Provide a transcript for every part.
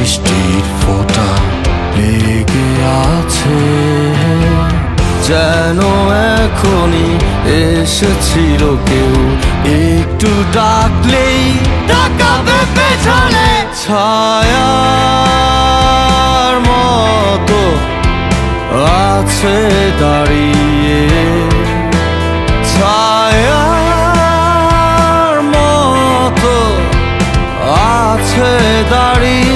বৃষ্টির ফোঁটা লেগে আছে, যেন এখনই এসেছিল কেউ, একটু ডাকলেই তাকাবে পেছনে। ছায়ার মতো আছে দাঁড়িয়ে, ছায়ার মতো আছে দাঁড়িয়ে।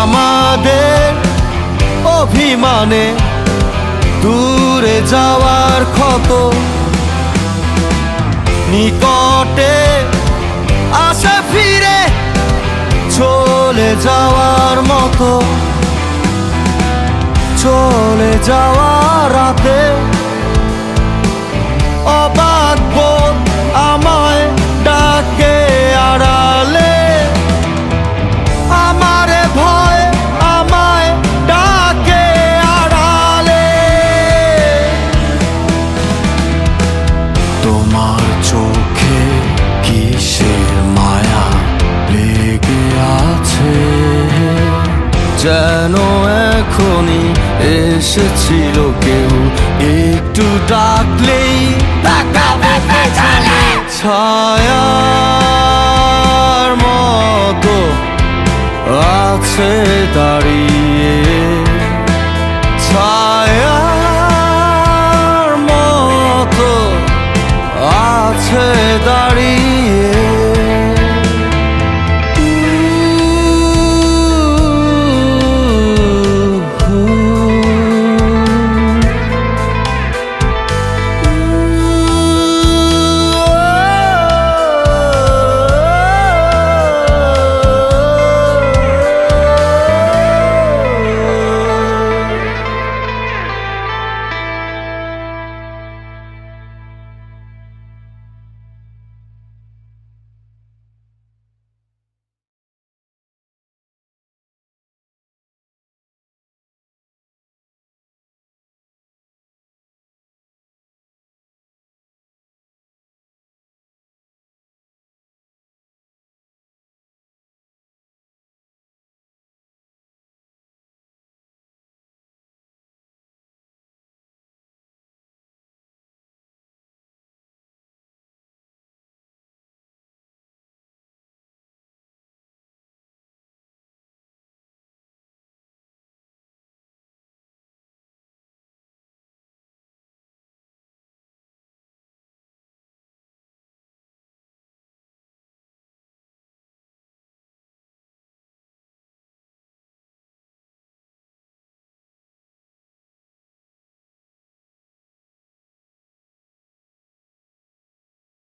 আমাদের অভিমানে দূরে যাওয়ার ক্ষত, নিকটে আসে ফিরে চলে যাওয়ার মতো। চলে যাওয়ার রাতে অবাক বোধ আমায় ডাকে আড়ালে, আমারে ভয় আমায় ডাকে আড়ালে। তোমার চোখে কিসের মায়া লেগে আছে, যেন এখনই এসেছিল কেউ, একটু ডাকলেই তাকাবে পেছনে। ছায়ার মতো আছে দাঁড়িয়ে।